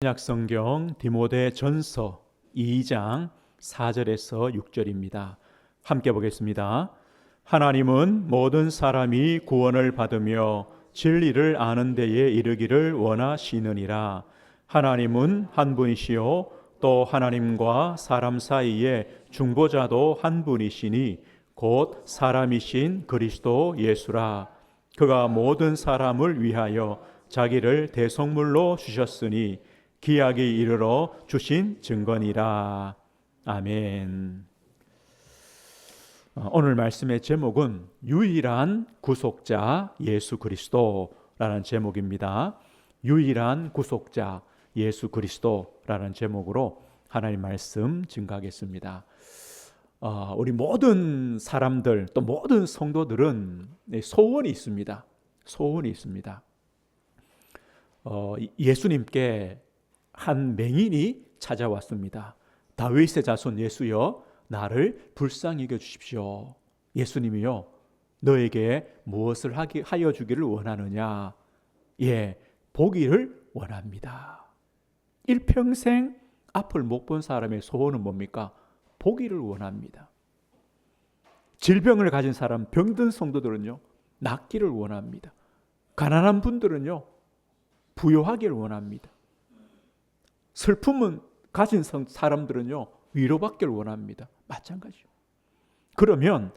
신약성경 디모데전서 2장 4절에서 6절입니다. 함께 보겠습니다. 하나님은 모든 사람이 구원을 받으며 진리를 아는 데에 이르기를 원하시느니라. 하나님은 한 분이시요 또 하나님과 사람 사이에 중보자도 한 분이시니 곧 사람이신 그리스도 예수라. 그가 모든 사람을 위하여 자기를 대속물로 주셨으니 기약이 이르러 주신 증거니라. 아멘. 오늘 말씀의 제목은 유일한 구속자 예수 그리스도라는 제목입니다. 유일한 구속자 예수 그리스도라는 제목으로 하나님 말씀 증거하겠습니다. 우리 모든 사람들 또 모든 성도들은 소원이 있습니다. 소원이 있습니다. 예수님께 한 맹인이 찾아왔습니다. 다윗의 자손 예수여, 나를 불쌍히 여겨 주십시오. 예수님이요, 너에게 무엇을 하여 주기를 원하느냐? 보기를 원합니다. 일평생 앞을 못 본 사람의 소원은 뭡니까? 보기를 원합니다. 질병을 가진 사람, 병든 성도들은요, 낫기를 원합니다. 가난한 분들은요, 부유하기를 원합니다. 슬픔은 가진 사람들은요, 위로받기를 원합니다. 마찬가지요. 그러면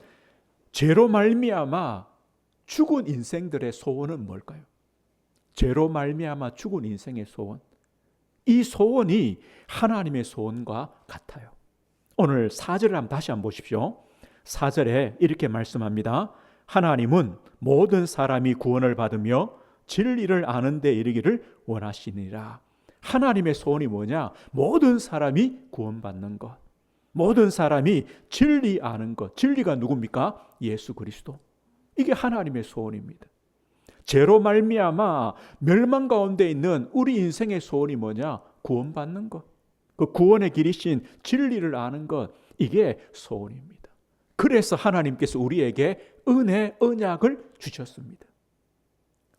죄로 말미암아 죽은 인생들의 소원은 뭘까요? 죄로 말미암아 죽은 인생의 소원, 이 소원이 하나님의 소원과 같아요. 오늘 4절을 한번 다시 한번 보십시오. 4절에 이렇게 말씀합니다. 하나님은 모든 사람이 구원을 받으며 진리를 아는 데 이르기를 원하시니라. 하나님의 소원이 뭐냐? 모든 사람이 구원받는 것, 모든 사람이 진리 아는 것. 진리가 누굽니까? 예수 그리스도. 이게 하나님의 소원입니다. 죄로 말미암아 멸망 가운데 있는 우리 인생의 소원이 뭐냐? 구원받는 것, 그 구원의 길이신 진리를 아는 것, 이게 소원입니다. 그래서 하나님께서 우리에게 은혜, 언약을 주셨습니다.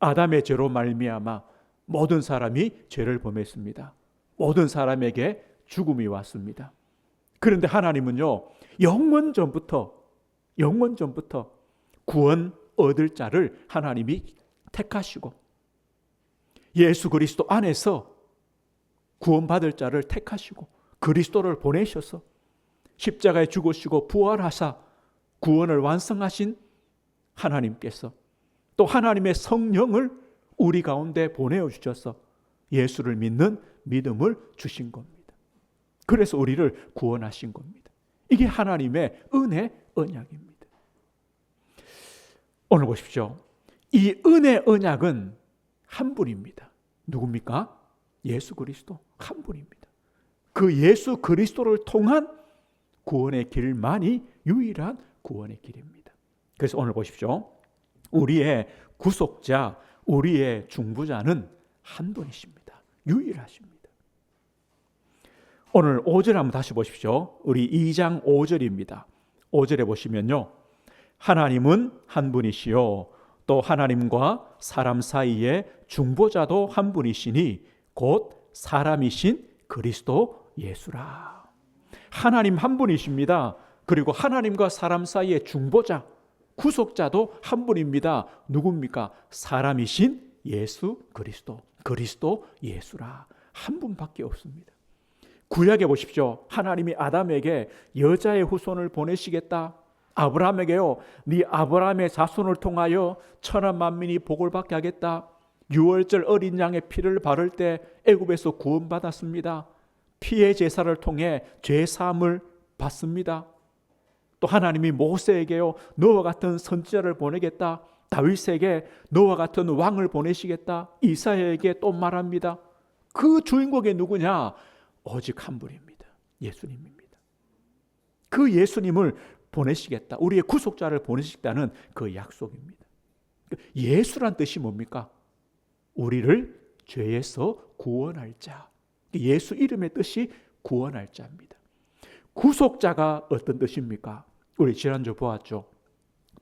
아담의 죄로 말미암아 모든 사람이 죄를 범했습니다. 모든 사람에게 죽음이 왔습니다. 그런데 하나님은요, 영원 전부터 구원 얻을 자를 하나님이 택하시고 예수 그리스도 안에서 구원받을 자를 택하시고 그리스도를 보내셔서 십자가에 죽으시고 부활하사 구원을 완성하신 하나님께서 또 하나님의 성령을 우리 가운데 보내주셔서 예수를 믿는 믿음을 주신 겁니다. 그래서 우리를 구원하신 겁니다. 이게 하나님의 은혜 언약입니다. 오늘 보십시오. 이 은혜 언약은 한 분입니다. 누굽니까? 예수 그리스도 한 분입니다. 그 예수 그리스도를 통한 구원의 길만이 유일한 구원의 길입니다. 그래서 오늘 보십시오. 우리의 구속자, 우리의 중보자는 한 분이십니다. 유일하십니다. 오늘 5절 한번 다시 보십시오. 우리 2장 5절입니다. 5절에 보시면요, 하나님은 한 분이시요 또 하나님과 사람 사이에 중보자도 한 분이시니 곧 사람이신 그리스도 예수라. 하나님 한 분이십니다. 그리고 하나님과 사람 사이의 중보자, 구속자도 한 분입니다. 누굽니까? 사람이신 예수 그리스도, 그리스도 예수라. 한 분밖에 없습니다. 구약에 보십시오. 하나님이 아담에게 여자의 후손을 보내시겠다. 아브라함에게요, 네 아브라함의 자손을 통하여 천하 만민이 복을 받게 하겠다. 유월절 어린 양의 피를 바를 때 애굽에서 구원받았습니다. 피의 제사를 통해 죄 사함을 받습니다. 또 하나님이 모세에게요, 너와 같은 선지자를 보내겠다. 다윗에게 너와 같은 왕을 보내시겠다. 이사야에게 또 말합니다. 그 주인공이 누구냐? 오직 한 분입니다. 예수님입니다. 그 예수님을 보내시겠다. 우리의 구속자를 보내시겠다는 그 약속입니다. 예수란 뜻이 뭡니까? 우리를 죄에서 구원할 자. 예수 이름의 뜻이 구원할 자입니다. 구속자가 어떤 뜻입니까? 우리 지난주 보았죠.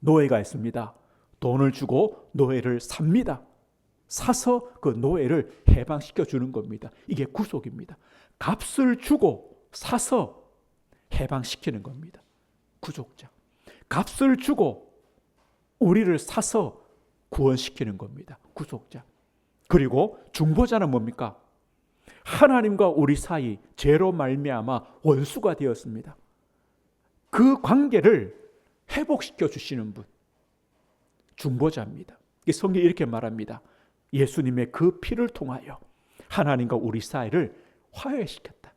노예가 있습니다. 돈을 주고 노예를 삽니다. 사서 그 노예를 해방시켜 주는 겁니다. 이게 구속입니다. 값을 주고 사서 해방시키는 겁니다. 구속자. 값을 주고 우리를 사서 구원시키는 겁니다. 구속자. 그리고 중보자는 뭡니까? 하나님과 우리 사이 죄로 말미암아 원수가 되었습니다. 그 관계를 회복시켜 주시는 분, 중보자입니다. 성경이 이렇게 말합니다. 예수님의 그 피를 통하여 하나님과 우리 사이를 화해시켰다.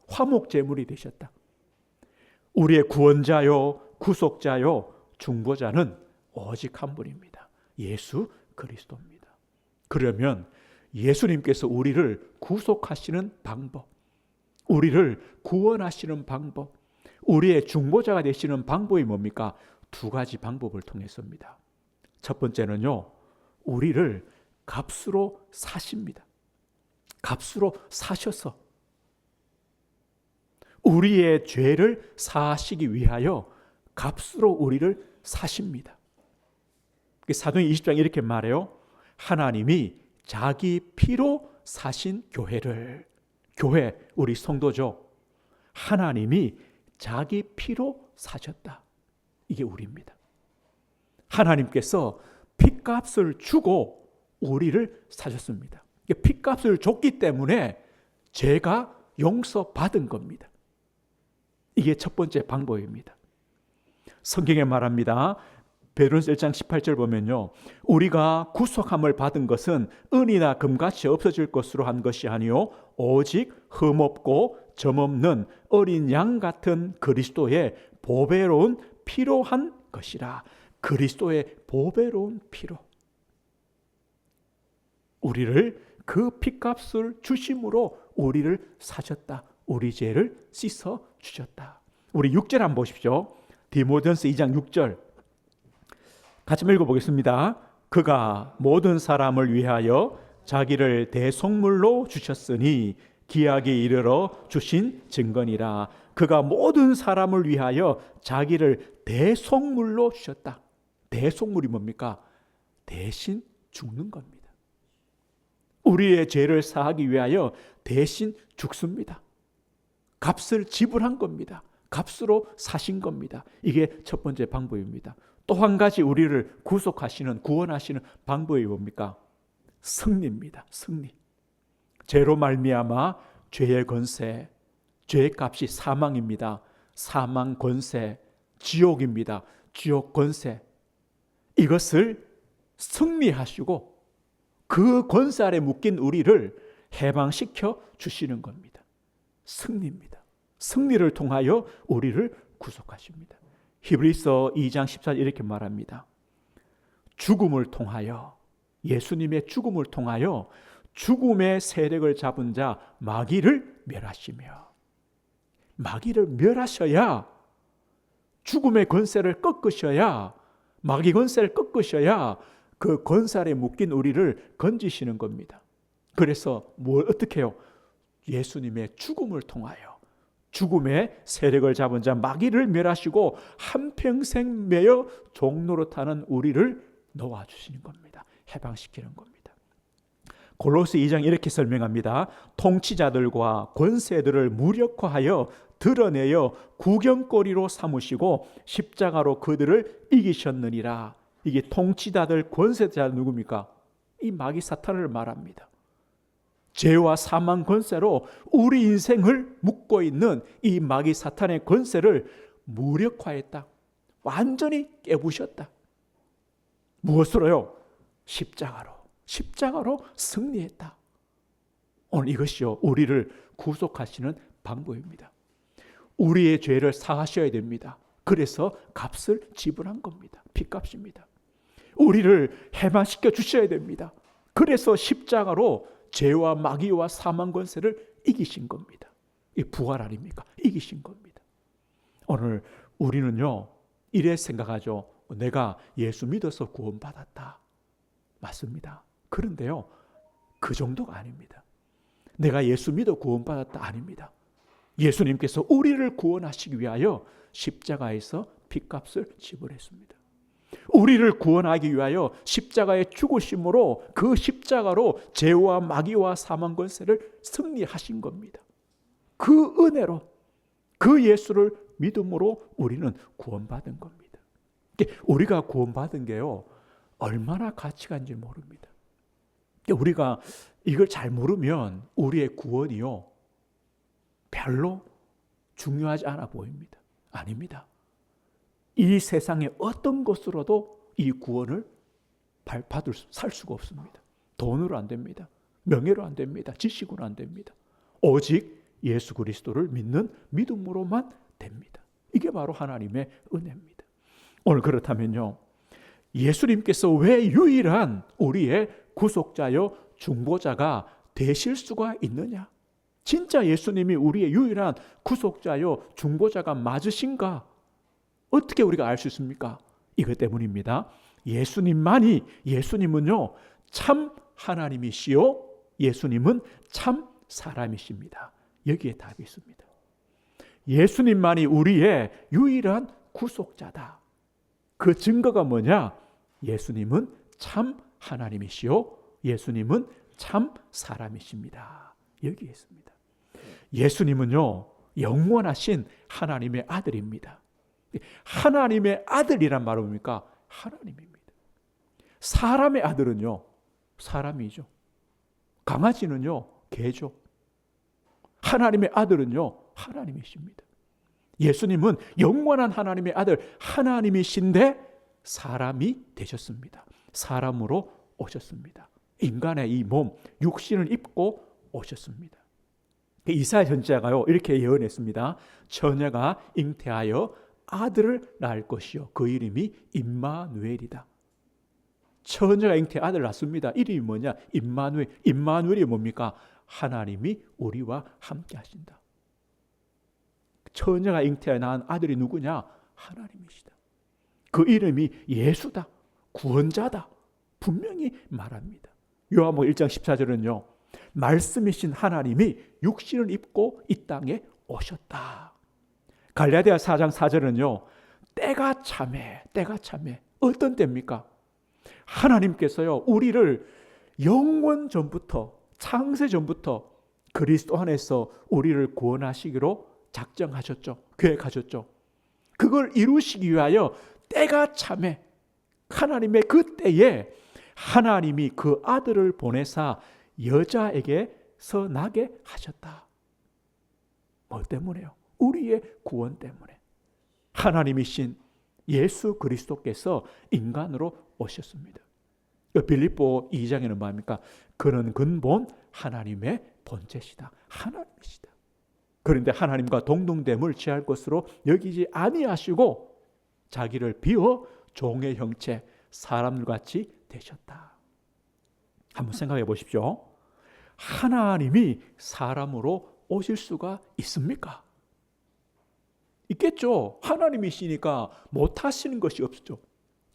화목제물이 되셨다. 우리의 구원자요, 구속자요, 중보자는 오직 한 분입니다. 예수 그리스도입니다. 그러면 예수님께서 우리를 구속하시는 방법, 우리를 구원하시는 방법, 우리의 중보자가 되시는 방법이 뭡니까? 두 가지 방법을 통해서입니다. 첫 번째는요, 우리를 값으로 사십니다. 값으로 사셔서 우리의 죄를 사하시기 위하여 값으로 우리를 사십니다. 사도행 20장 이렇게 말해요. 하나님이 자기 피로 사신 교회를, 교회 우리 성도죠. 하나님이 자기 피로 사셨다. 이게 우리입니다. 하나님께서 피값을 주고 우리를 사셨습니다. 피값을 줬기 때문에 죄가 용서받은 겁니다. 이게 첫 번째 방법입니다. 성경에 말합니다. 베드로전서 1장 18절 보면요, 우리가 구속함을 받은 것은 은이나 금같이 없어질 것으로 한 것이 아니요 오직 흠없고 점없는 어린 양 같은 그리스도의 보배로운 피로 한 것이라. 그리스도의 보배로운 피로 우리를 그 피값을 주심으로 우리를 사셨다. 우리 죄를 씻어 주셨다. 우리 6절 한번 보십시오. 디모데전서 2장 6절 같이 읽어보겠습니다. 그가 모든 사람을 위하여 자기를 대속물로 주셨으니 기약에 이르러 주신 증거니라. 그가 모든 사람을 위하여 자기를 대속물로 주셨다. 대속물이 뭡니까? 대신 죽는 겁니다. 우리의 죄를 사하기 위하여 대신 죽습니다. 값을 지불한 겁니다. 값으로 사신 겁니다. 이게 첫 번째 방법입니다. 또 한 가지 우리를 구속하시는, 구원하시는 방법이 뭡니까? 승리입니다. 승리. 죄로 말미암아 죄의 권세, 죄의 값이 사망입니다. 사망 권세, 지옥입니다. 지옥 권세. 이것을 승리하시고 그 권세 아래 묶인 우리를 해방시켜 주시는 겁니다. 승리입니다. 승리를 통하여 우리를 구속하십니다. 히브리서 2장 14절 이렇게 말합니다. 죽음을 통하여, 예수님의 죽음을 통하여 죽음의 세력을 잡은 자 마귀를 멸하시며, 마귀를 멸하셔야, 죽음의 권세를 꺾으셔야, 마귀 권세를 꺾으셔야 그 권세 아래 묶인 우리를 건지시는 겁니다. 그래서 어떻게 해요? 예수님의 죽음을 통하여 죽음의 세력을 잡은 자 마귀를 멸하시고 한평생 매여 종로로 타는 우리를 놓아주시는 겁니다. 해방시키는 겁니다. 골로새 2장 이렇게 설명합니다. 통치자들과 권세들을 무력화하여 드러내어 구경거리로 삼으시고 십자가로 그들을 이기셨느니라. 이게 통치자들, 권세자 누굽니까? 이 마귀 사탄을 말합니다. 죄와 사망 권세로 우리 인생을 묶고 있는 이 마귀 사탄의 권세를 무력화했다. 완전히 깨부셨다. 무엇으로요? 십자가로. 십자가로 승리했다. 오늘 이것이요, 우리를 구속하시는 방법입니다. 우리의 죄를 사하셔야 됩니다. 그래서 값을 지불한 겁니다. 피값입니다. 우리를 해방시켜 주셔야 됩니다. 그래서 십자가로 죄와 마귀와 사망 권세를 이기신 겁니다. 이 부활 아닙니까? 이기신 겁니다. 오늘 우리는요, 이래 생각하죠. 내가 예수 믿어서 구원받았다. 맞습니다. 그런데요, 그 정도가 아닙니다. 내가 예수 믿어 구원받았다. 아닙니다. 예수님께서 우리를 구원하시기 위하여 십자가에서 피값을 지불했습니다. 우리를 구원하기 위하여 십자가의 죽으심으로 그 십자가로 죄와 마귀와 사망 권세를 승리하신 겁니다. 그 은혜로 그 예수를 믿음으로 우리는 구원받은 겁니다. 우리가 구원받은 게요 얼마나 가치가 있는지 모릅니다. 우리가 이걸 잘 모르면 우리의 구원이요 별로 중요하지 않아 보입니다. 아닙니다. 이 세상의 어떤 것으로도 이 구원을 살 수가 없습니다. 돈으로 안 됩니다. 명예로 안 됩니다. 지식으로 안 됩니다. 오직 예수 그리스도를 믿는 믿음으로만 됩니다. 이게 바로 하나님의 은혜입니다. 오늘 그렇다면요, 예수님께서 왜 유일한 우리의 구속자요 중보자가 되실 수가 있느냐? 진짜 예수님이 우리의 유일한 구속자요 중보자가 맞으신가? 어떻게 우리가 알 수 있습니까? 이것 때문입니다. 예수님은요 참 하나님이시요 예수님은 참 사람이십니다. 여기에 답이 있습니다. 예수님만이 우리의 유일한 구속자다. 그 증거가 뭐냐? 예수님은 참 하나님이시요 예수님은 참 사람이십니다. 여기에 있습니다. 예수님은요 영원하신 하나님의 아들입니다. 하나님의 아들이란 말은 뭡니까? 하나님입니다. 사람의 아들은요 사람이죠. 강아지는요 개죠. 하나님의 아들은요 하나님이십니다. 예수님은 영원한 하나님의 아들 하나님이신데 사람이 되셨습니다. 사람으로 오셨습니다. 인간의 이 몸 육신을 입고 오셨습니다. 이사야 선지자가요 이렇게 예언했습니다. 처녀가 잉태하여 아들을 낳을 것이요 그 이름이 임마누엘이다. 처녀가 잉태 아들을 낳습니다. 이름이 뭐냐? 임마누엘. 임마누엘이 뭡니까? 하나님이 우리와 함께 하신다. 처녀가 잉태하여 낳은 아들이 누구냐? 하나님이시다. 그 이름이 예수다. 구원자다. 분명히 말합니다. 요한복음 1장 14절은요 말씀이신 하나님이 육신을 입고 이 땅에 오셨다. 갈라디아 4장 4절은요 때가 참해. 어떤 때입니까? 하나님께서요 우리를 영원 전부터 창세 전부터 그리스도 안에서 우리를 구원하시기로 작정하셨죠. 계획하셨죠. 그걸 이루시기 위하여 때가 참해. 하나님의 그 때에 하나님이 그 아들을 보내사 여자에게서 나게 하셨다. 뭐 때문에요? 우리의 구원 때문에. 하나님이신 예수 그리스도께서 인간으로 오셨습니다. 빌립보 2장에는 뭐합니까? 그는 근본 하나님의 본체시다. 하나님이시다. 그런데 하나님과 동등됨을 취할 것으로 여기지 아니하시고 자기를 비워 종의 형체 사람들같이 되셨다. 한번 생각해 보십시오. 하나님이 사람으로 오실 수가 있습니까? 있겠죠. 하나님이시니까 못하시는 것이 없죠.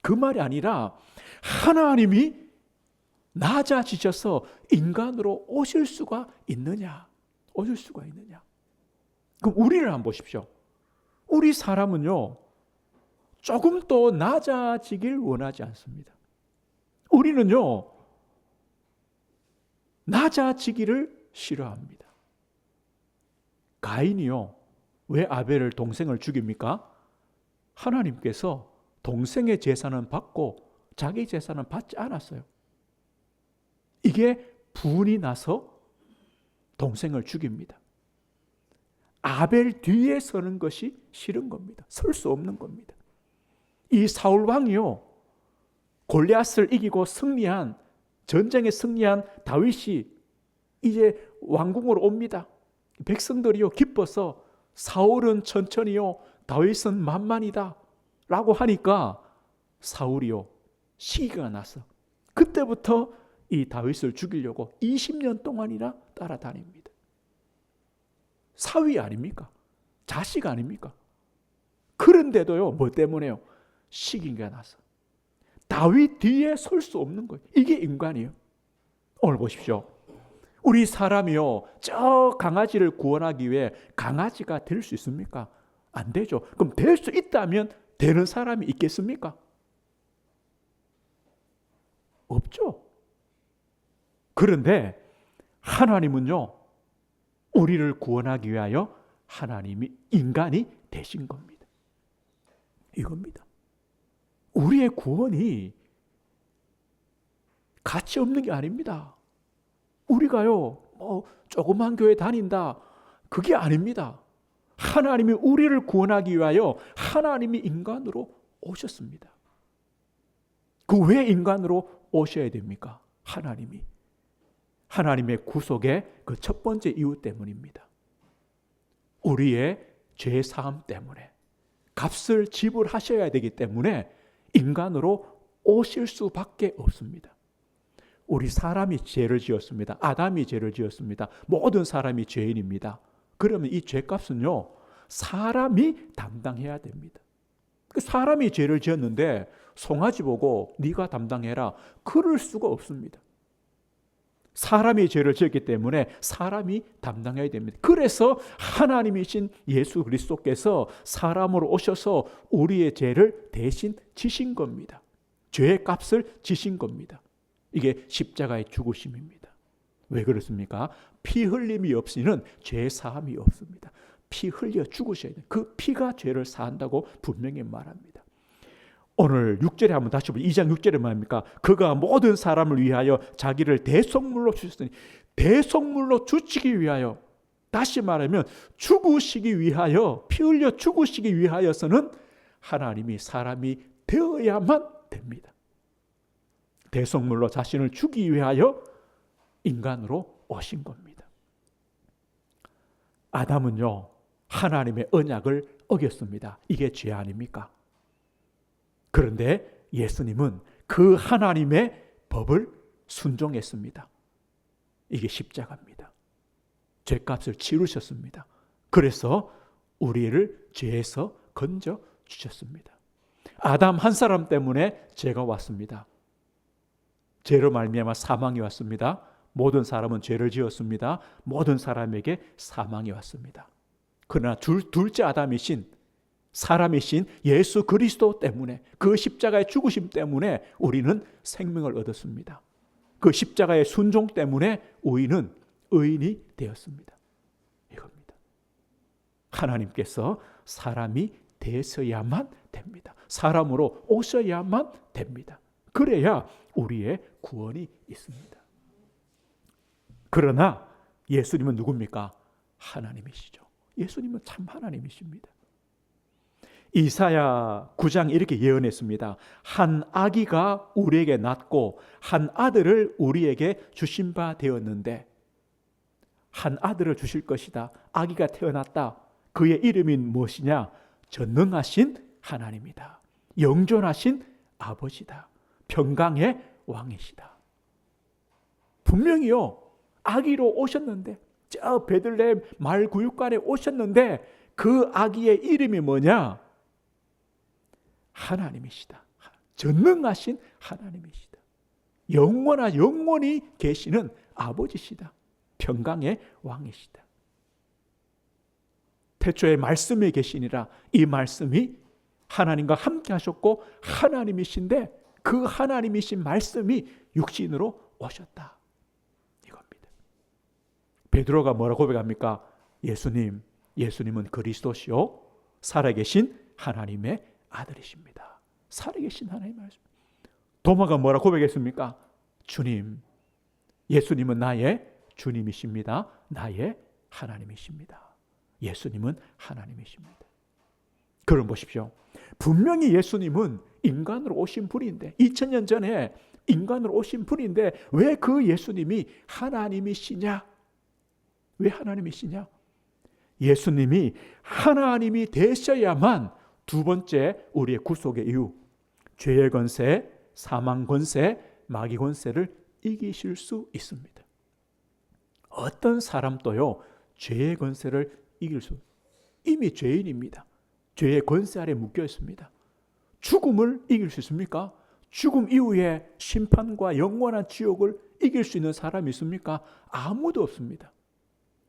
그 말이 아니라 하나님이 낮아지셔서 인간으로 오실 수가 있느냐? 오실 수가 있느냐? 그럼 우리를 한번 보십시오. 우리 사람은요 조금 더 낮아지길 원하지 않습니다. 우리는요 낮아지기를 싫어합니다. 가인이요 왜 아벨을 동생을 죽입니까? 하나님께서 동생의 제사는 받고 자기 제사는 받지 않았어요. 이게 분이 나서 동생을 죽입니다. 아벨 뒤에 서는 것이 싫은 겁니다. 설 수 없는 겁니다. 이 사울 왕이요 골리앗을 이기고 전쟁에 승리한 다윗이 이제 왕궁으로 옵니다. 백성들이요 기뻐서 사울은 천천히요 다윗은 만만이다 라고 하니까 사울이요 시기가 나서 그때부터 이 다윗을 죽이려고 20년 동안이나 따라다닙니다. 사위 아닙니까? 자식 아닙니까? 그런데도요 뭐 때문에요? 시기가 나서 다윗 뒤에 설 수 없는 거예요. 이게 인간이에요. 오늘 보십시오. 우리 사람이요 저 강아지를 구원하기 위해 강아지가 될 수 있습니까? 안 되죠. 그럼 될 수 있다면 되는 사람이 있겠습니까? 없죠. 그런데 하나님은요, 우리를 구원하기 위하여 하나님이 인간이 되신 겁니다. 이겁니다. 우리의 구원이 가치 없는 게 아닙니다. 우리가요, 조그만 교회 다닌다, 그게 아닙니다. 하나님이 우리를 구원하기 위하여 하나님이 인간으로 오셨습니다. 그 왜 인간으로 오셔야 됩니까? 하나님의 구속의 그 첫 번째 이유 때문입니다. 우리의 죄 사함 때문에 값을 지불하셔야 되기 때문에 인간으로 오실 수밖에 없습니다. 우리 사람이 죄를 지었습니다. 아담이 죄를 지었습니다. 모든 사람이 죄인입니다. 그러면 이 죄값은요, 사람이 담당해야 됩니다. 사람이 죄를 지었는데 송아지 보고 네가 담당해라, 그럴 수가 없습니다. 사람이 죄를 지었기 때문에 사람이 담당해야 됩니다. 그래서 하나님이신 예수 그리스도께서 사람으로 오셔서 우리의 죄를 대신 지신 겁니다. 죄의 값을 지신 겁니다. 이게 십자가의 죽으심입니다. 왜 그렇습니까? 피 흘림이 없이는 죄 사함이 없습니다. 피 흘려 죽으셔야 돼요. 그 피가 죄를 사한다고 분명히 말합니다. 오늘 6절에 한번 다시 보면 2장 6절에 말합니까? 그가 모든 사람을 위하여 자기를 대속물로 주셨으니, 대속물로 주시기 위하여, 다시 말하면 죽으시기 위하여, 피 흘려 죽으시기 위하여서는 하나님이 사람이 되어야만 됩니다. 대속물로 자신을 주기 위하여 인간으로 오신 겁니다. 아담은요, 하나님의 언약을 어겼습니다. 이게 죄 아닙니까? 그런데 예수님은 그 하나님의 법을 순종했습니다. 이게 십자가입니다. 죄값을 치르셨습니다. 그래서 우리를 죄에서 건져 주셨습니다. 아담 한 사람 때문에 죄가 왔습니다. 죄로 말미암아 사망이 왔습니다. 모든 사람은 죄를 지었습니다. 모든 사람에게 사망이 왔습니다. 그러나 둘째 아담이신, 사람이신 예수 그리스도 때문에, 그 십자가의 죽으심 때문에 우리는 생명을 얻었습니다. 그 십자가의 순종 때문에 우리는 의인이 되었습니다. 이겁니다. 하나님께서 사람이 되셔야만 됩니다. 사람으로 오셔야만 됩니다. 그래야 우리의 구원이 있습니다. 그러나 예수님은 누굽니까? 하나님이시죠. 예수님은 참 하나님이십니다. 이사야 9장 이렇게 예언했습니다. 한 아기가 우리에게 낳고 한 아들을 우리에게 주신 바 되었는데, 한 아들을 주실 것이다. 아기가 태어났다. 그의 이름이 무엇이냐? 전능하신 하나님이다. 영존하신 아버지다. 평강의 왕이시다. 분명히요, 아기로 오셨는데, 저 베들레헴 마을 구육관에 오셨는데 그 아기의 이름이 뭐냐? 하나님이시다. 전능하신 하나님이시다. 영원히 계시는 아버지시다. 평강의 왕이시다. 태초에 말씀이 계시니라. 이 말씀이 하나님과 함께 하셨고 하나님이신데, 그 하나님이신 말씀이 육신으로 오셨다. 이겁니다. 베드로가 뭐라고 고백합니까? 예수님은 그리스도시요 살아계신 하나님의 아들이십니다. 살아계신 하나님의 말씀. 도마가 뭐라고 고백했습니까? 예수님은 나의 주님이십니다. 나의 하나님이십니다. 예수님은 하나님이십니다. 그럼 보십시오. 분명히 예수님은 인간으로 오신 분인데, 2000년 전에 인간으로 오신 분인데 왜 그 예수님이 하나님이시냐? 왜 하나님이시냐? 예수님이 하나님이 되셔야만 두 번째 우리의 구속의 이유, 죄의 권세, 사망 권세, 마귀 권세를 이기실 수 있습니다. 어떤 사람도요, 죄의 권세를 이길 수, 이미 죄인입니다. 죄의 권세 아래 묶여 있습니다. 죽음을 이길 수 있습니까? 죽음 이후에 심판과 영원한 지옥을 이길 수 있는 사람이 있습니까? 아무도 없습니다.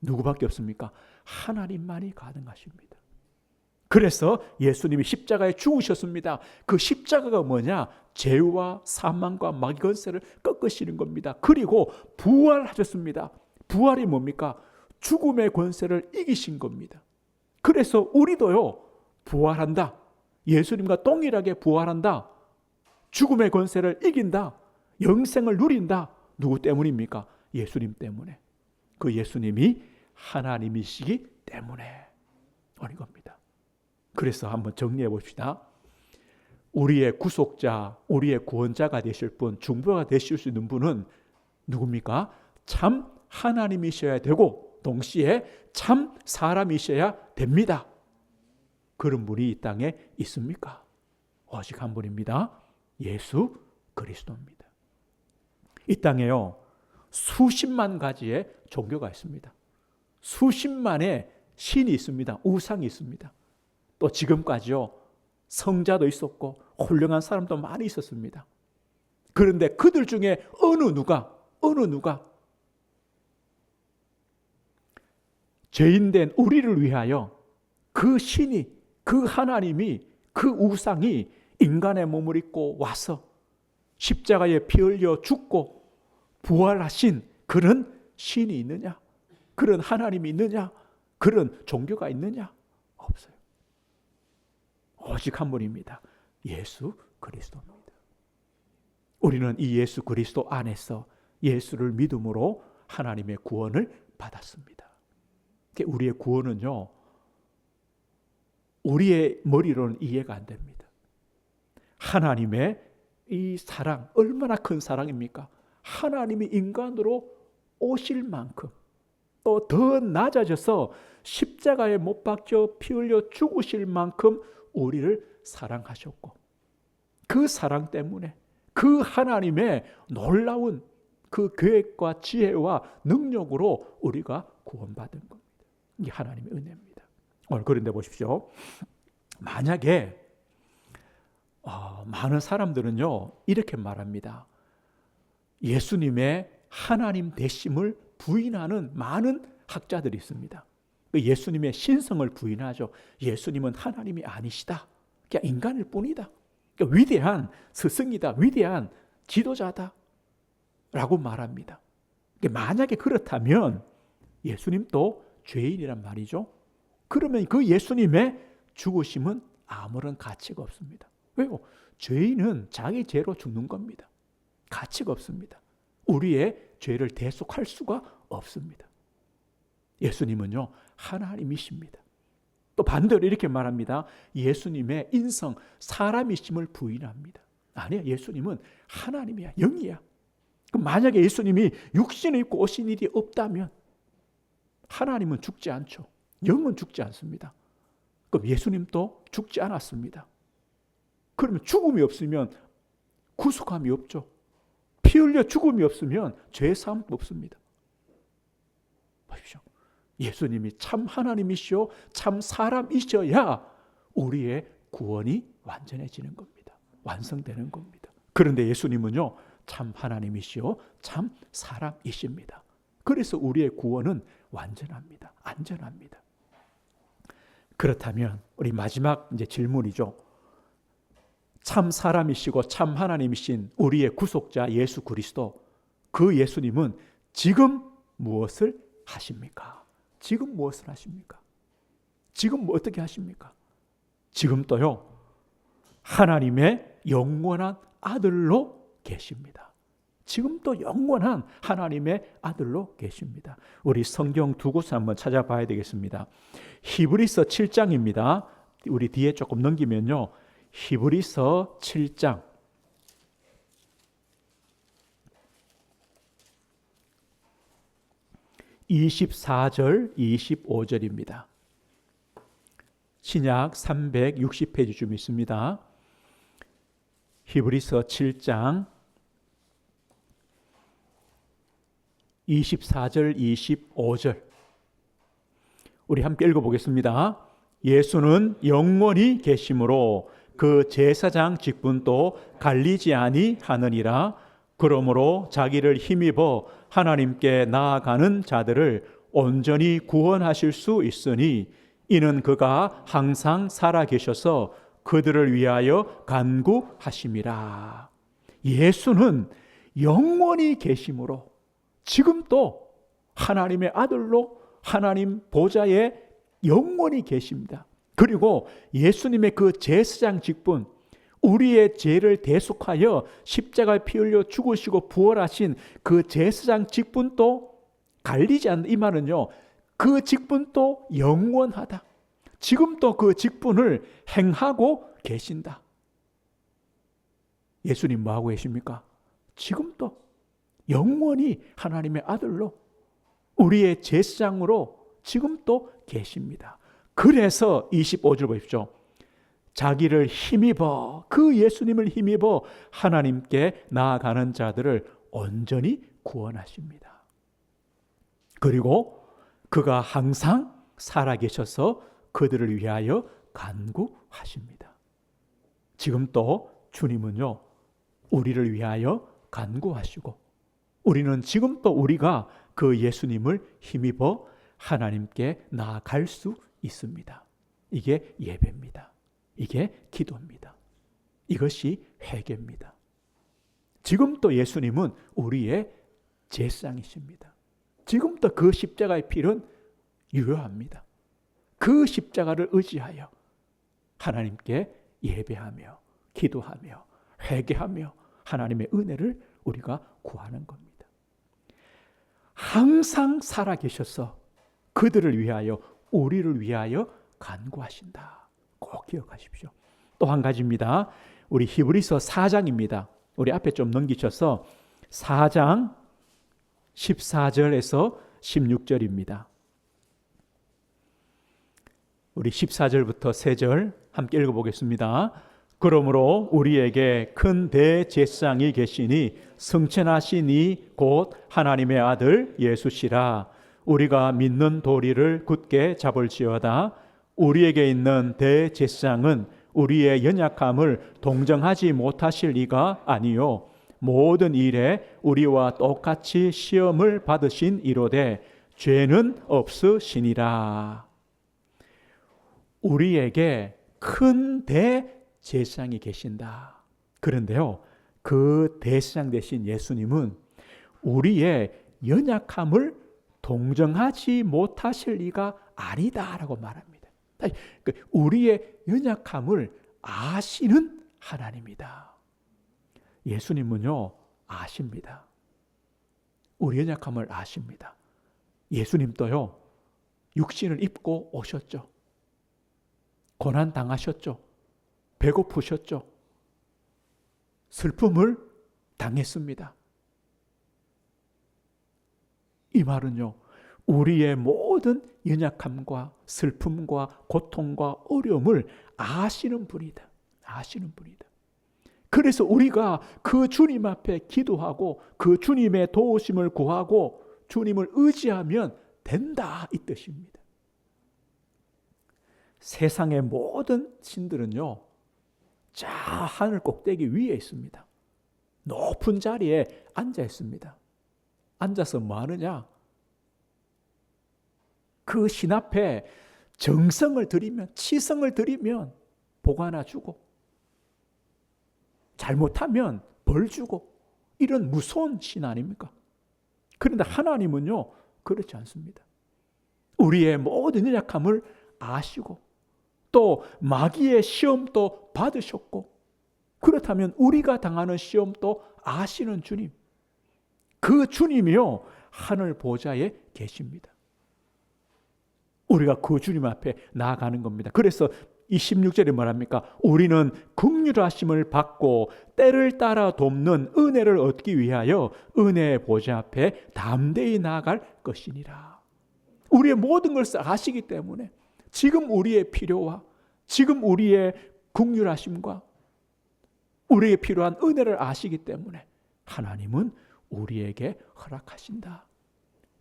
누구밖에 없습니까? 하나님만이 가능하십니다. 그래서 예수님이 십자가에 죽으셨습니다. 그 십자가가 뭐냐? 죄와 사망과 마귀 권세를 꺾으시는 겁니다. 그리고 부활하셨습니다. 부활이 뭡니까? 죽음의 권세를 이기신 겁니다. 그래서 우리도요, 부활한다. 예수님과 동일하게 부활한다. 죽음의 권세를 이긴다. 영생을 누린다. 누구 때문입니까? 예수님 때문에. 그 예수님이 하나님이시기 때문에 오는 겁니다. 그래서 한번 정리해 봅시다. 우리의 구속자, 우리의 구원자가 되실 분, 중보가 되실 수 있는 분은 누굽니까? 참 하나님이셔야 되고 동시에 참 사람이셔야 됩니다. 그런 분이 이 땅에 있습니까? 오직 한 분입니다. 예수 그리스도입니다. 이 땅에요, 수십만 가지의 종교가 있습니다. 수십만의 신이 있습니다. 우상이 있습니다. 또 지금까지요, 성자도 있었고 훌륭한 사람도 많이 있었습니다. 그런데 그들 중에 어느 누가 죄인된 우리를 위하여 그 신이, 그 하나님이, 그 우상이 인간의 몸을 입고 와서 십자가에 피 흘려 죽고 부활하신 그런 신이 있느냐? 그런 하나님이 있느냐? 그런 종교가 있느냐? 없어요. 오직 한 분입니다. 예수 그리스도입니다. 우리는 이 예수 그리스도 안에서 예수를 믿음으로 하나님의 구원을 받았습니다. 우리의 구원은요, 우리의 머리로는 이해가 안 됩니다. 하나님의 이 사랑, 얼마나 큰 사랑입니까? 하나님이 인간으로 오실 만큼, 또 더 낮아져서 십자가에 못 박혀 피 흘려 죽으실 만큼 우리를 사랑하셨고, 그 사랑 때문에 그 하나님의 놀라운 그 계획과 지혜와 능력으로 우리가 구원받은 겁니다. 이게 하나님의 은혜입니다. 오늘 그런데 보십시오. 만약에 많은 사람들은요, 이렇게 말합니다. 예수님의 하나님 되심을 부인하는 많은 학자들이 있습니다. 예수님의 신성을 부인하죠. 예수님은 하나님이 아니시다. 그냥 인간일 뿐이다. 그러니까 위대한 스승이다. 위대한 지도자다. 라고 말합니다. 만약에 그렇다면 예수님도 죄인이란 말이죠. 그러면 그 예수님의 죽으심은 아무런 가치가 없습니다. 왜요? 죄인은 자기 죄로 죽는 겁니다. 가치가 없습니다. 우리의 죄를 대속할 수가 없습니다. 예수님은요, 하나님이십니다. 또 반대로 이렇게 말합니다. 예수님의 인성, 사람이심을 부인합니다. 아니야, 예수님은 하나님이야, 영이야. 그럼 만약에 예수님이 육신을 입고 오신 일이 없다면 하나님은 죽지 않죠. 영은 죽지 않습니다. 그럼 예수님도 죽지 않았습니다. 그러면 죽음이 없으면 구속함이 없죠. 피 흘려 죽음이 없으면 죄사함도 없습니다. 보십시오. 예수님이 참 하나님이시오, 참 사람이셔야 우리의 구원이 완전해지는 겁니다. 완성되는 겁니다. 그런데 예수님은요, 참 하나님이시오, 참 사람이십니다. 그래서 우리의 구원은 완전합니다. 안전합니다. 그렇다면 우리 마지막 이제 질문이죠. 참 사람이시고 참 하나님이신 우리의 구속자 예수 그리스도, 그 예수님은 지금 무엇을 하십니까? 지금 무엇을 하십니까? 지금 어떻게 하십니까? 지금 또요, 하나님의 영원한 아들로 계십니다. 지금도 영원한 하나님의 아들로 계십니다. 우리 성경 두 곳을 한번 찾아봐야 되겠습니다. 히브리서 7장입니다. 우리 뒤에 조금 넘기면요, 히브리서 7장 24절 25절입니다. 신약 360페이지쯤 있습니다. 히브리서 7장 24절 25절 우리 함께 읽어보겠습니다. 예수는 영원히 계심으로 그 제사장 직분도 갈리지 아니하느니라. 그러므로 자기를 힘입어 하나님께 나아가는 자들을 온전히 구원하실 수 있으니 이는 그가 항상 살아계셔서 그들을 위하여 간구하심이라. 예수는 영원히 계심으로 지금도 하나님의 아들로 하나님 보좌에 영원히 계십니다. 그리고 예수님의 그 제사장 직분, 우리의 죄를 대속하여 십자가에 피 흘려 죽으시고 부활하신 그 제사장 직분도 갈리지 않는, 이 말은요, 그 직분도 영원하다. 지금도 그 직분을 행하고 계신다. 예수님 뭐하고 계십니까? 지금도 영원히 하나님의 아들로 우리의 제사장으로 지금도 계십니다. 그래서 25절 보십시오. 자기를 힘입어, 그 예수님을 힘입어 하나님께 나아가는 자들을 온전히 구원하십니다. 그리고 그가 항상 살아계셔서 그들을 위하여 간구하십니다. 지금 또 주님은요, 우리를 위하여 간구하시고, 우리는 지금 또 우리가 그 예수님을 힘입어 하나님께 나아갈 수 있습니다. 이게 예배입니다. 이게 기도입니다. 이것이 회개입니다. 지금 또 예수님은 우리의 제사장이십니다. 지금 또 그 십자가의 피는 유효합니다. 그 십자가를 의지하여 하나님께 예배하며 기도하며 회개하며 하나님의 은혜를 우리가 구하는 겁니다. 항상 살아계셔서 그들을 위하여, 우리를 위하여 간구하신다. 꼭 기억하십시오. 또 한 가지입니다. 우리 히브리서 4장입니다. 우리 앞에 좀 넘기셔서 4장 14절에서 16절입니다. 우리 14절부터 3절 함께 읽어보겠습니다. 그러므로 우리에게 큰 대제사장이 계시니 승천하시니 곧 하나님의 아들 예수시라. 우리가 믿는 도리를 굳게 잡을지어다. 우리에게 있는 대제사장은 우리의 연약함을 동정하지 못하실 리가 아니요 모든 일에 우리와 똑같이 시험을 받으신 이로되 죄는 없으시니라. 우리에게 큰 대제사장이 계신다. 그런데요, 그 대제사장 되신 예수님은 우리의 연약함을 동정하지 못하실 리가 아니다라고 말합니다. 우리의 연약함을 아시는 하나님이다. 예수님은요, 아십니다. 우리 연약함을 아십니다. 예수님도요, 육신을 입고 오셨죠. 고난 당하셨죠. 배고프셨죠. 슬픔을 당했습니다. 이 말은요, 우리의 모든 연약함과 슬픔과 고통과 어려움을 아시는 분이다. 아시는 분이다. 그래서 우리가 그 주님 앞에 기도하고 그 주님의 도우심을 구하고 주님을 의지하면 된다, 이 뜻입니다. 세상의 모든 신들은요, 저 하늘 꼭대기 위에 있습니다. 높은 자리에 앉아 있습니다. 앉아서 뭐 하느냐? 그 신 앞에 정성을 드리면, 치성을 드리면 복 하나 주고, 잘못하면 벌 주고, 이런 무서운 신 아닙니까? 그런데 하나님은요, 그렇지 않습니다. 우리의 모든 연약함을 아시고, 또 마귀의 시험도 받으셨고, 그렇다면 우리가 당하는 시험도 아시는 주님, 그 주님이요, 하늘 보좌에 계십니다. 우리가 그 주님 앞에 나아가는 겁니다. 그래서 이 16절에 말합니까? 우리는 긍휼하심을 받고 때를 따라 돕는 은혜를 얻기 위하여 은혜의 보좌 앞에 담대히 나아갈 것이니라. 우리의 모든 것을 아시기 때문에 지금 우리의 필요와 지금 우리의 긍휼하심과 우리에게 필요한 은혜를 아시기 때문에 하나님은 우리에게 허락하신다.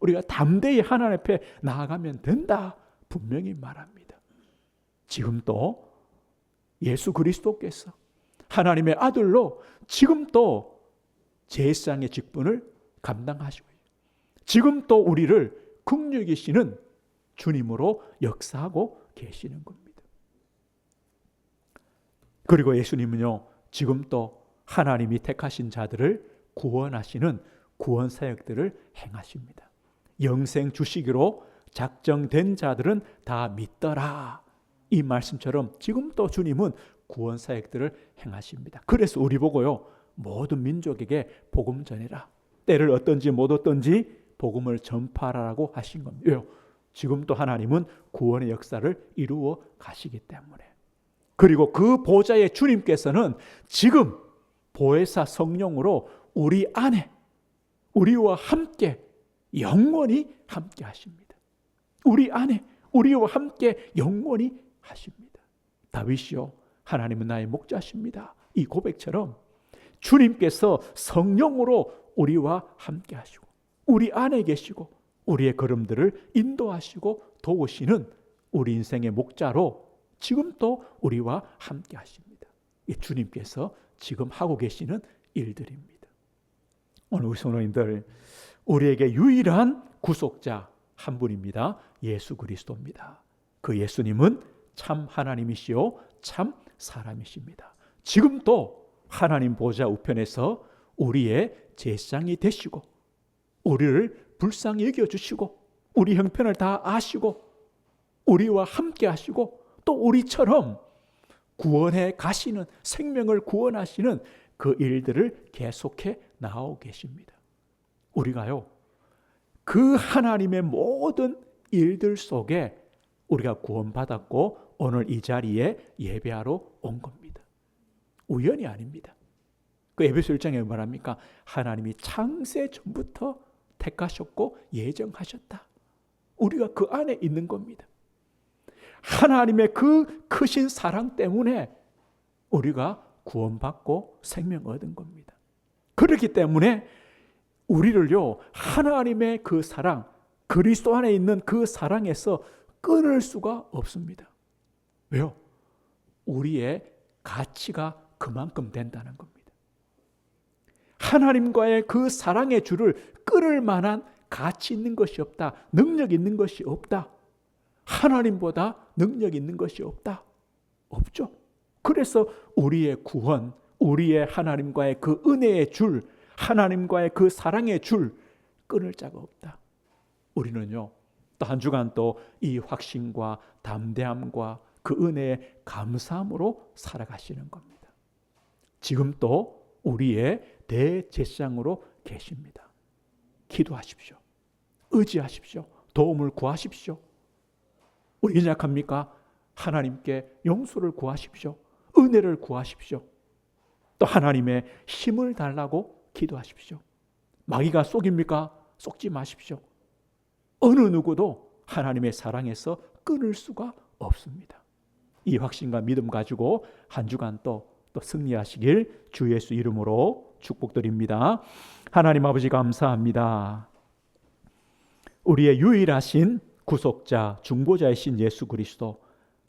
우리가 담대히 하나님 앞에 나아가면 된다, 분명히 말합니다. 지금 또 예수 그리스도께서 하나님의 아들로 지금 또 제사장의 직분을 감당하시고, 지금 또 우리를 긍휼히 여기시는 주님으로 역사하고 계시는 겁니다. 그리고 예수님은요, 지금 또 하나님이 택하신 자들을 구원하시는 구원 사역들을 행하십니다. 영생 주시기로 작정된 자들은 다 믿더라. 이 말씀처럼 지금 또 주님은 구원 사역들을 행하십니다. 그래서 우리 보고요, 모든 민족에게 복음 전해라. 때를 어떤지 못 어떤지 복음을 전파하라고 하신 겁니다. 왜요? 지금 또 하나님은 구원의 역사를 이루어 가시기 때문에. 그리고 그 보좌의 주님께서는 지금 보혜사 성령으로 우리 안에 우리와 함께 영원히 함께 하십니다. 우리 안에 우리와 함께 영원히 하십니다. 다윗이요, 하나님은 나의 목자십니다. 이 고백처럼 주님께서 성령으로 우리와 함께 하시고 우리 안에 계시고 우리의 걸음들을 인도하시고 도우시는 우리 인생의 목자로 지금 또 우리와 함께 하십니다. 이 주님께서 지금 하고 계시는 일들입니다. 오늘 우리 성도님들, 우리에게 유일한 구속자 한 분입니다. 예수 그리스도입니다. 그 예수님은 참 하나님이시요 참 사람이십니다. 지금 또 하나님 보좌 우편에서 우리의 제사장이 되시고 우리를 불쌍히 여겨주시고 우리 형편을 다 아시고 우리와 함께 하시고 또 우리처럼 구원해 가시는, 생명을 구원하시는 그 일들을 계속해 나오고 계십니다. 우리가요, 그 하나님의 모든 일들 속에 우리가 구원받았고 오늘 이 자리에 예배하러 온 겁니다. 우연이 아닙니다. 그 에베소 1장에 말합니까? 하나님이 창세 전부터 택하셨고 예정하셨다. 우리가 그 안에 있는 겁니다. 하나님의 그 크신 사랑 때문에 우리가 구원받고 생명 얻은 겁니다. 그렇기 때문에 우리를요, 하나님의 그 사랑, 그리스도 안에 있는 그 사랑에서 끊을 수가 없습니다. 왜요? 우리의 가치가 그만큼 된다는 겁니다. 하나님과의 그 사랑의 줄을 끊을 만한 가치 있는 것이 없다. 능력 있는 것이 없다. 하나님보다 능력 있는 것이 없다. 없죠. 그래서 우리의 구원, 우리의 하나님과의 그 은혜의 줄, 하나님과의 그 사랑의 줄 끊을 자가 없다. 우리는요, 또 한 주간 또 이 확신과 담대함과 그 은혜의 감사함으로 살아가시는 겁니다. 지금 또 우리의 대제사장으로 계십니다. 기도하십시오. 의지하십시오. 도움을 구하십시오. 우리 연약합니까? 하나님께 용서를 구하십시오. 은혜를 구하십시오. 또 하나님의 힘을 달라고 기도하십시오. 마귀가 속입니까? 속지 마십시오. 어느 누구도 하나님의 사랑에서 끊을 수가 없습니다. 이 확신과 믿음 가지고 한 주간 또 승리하시길 주 예수 이름으로 축복드립니다. 하나님 아버지 감사합니다. 우리의 유일하신 구속자, 중보자이신 예수 그리스도,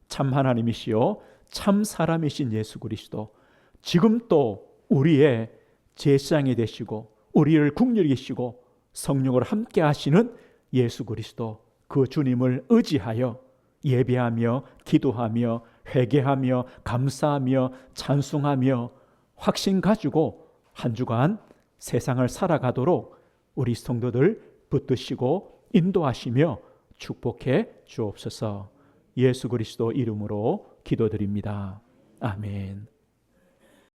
참 하나님이시요 참 사람이신 예수 그리스도, 지금 또 우리의 제사장이 되시고 우리를 국률이 계시고 성령으로 함께 하시는 예수 그리스도, 그 주님을 의지하여 예배하며 기도하며 회개하며 감사하며 찬송하며 확신 가지고 한 주간 세상을 살아가도록 우리 성도들 붙드시고 인도하시며 축복해 주옵소서. 예수 그리스도 이름으로 기도드립니다. 아멘.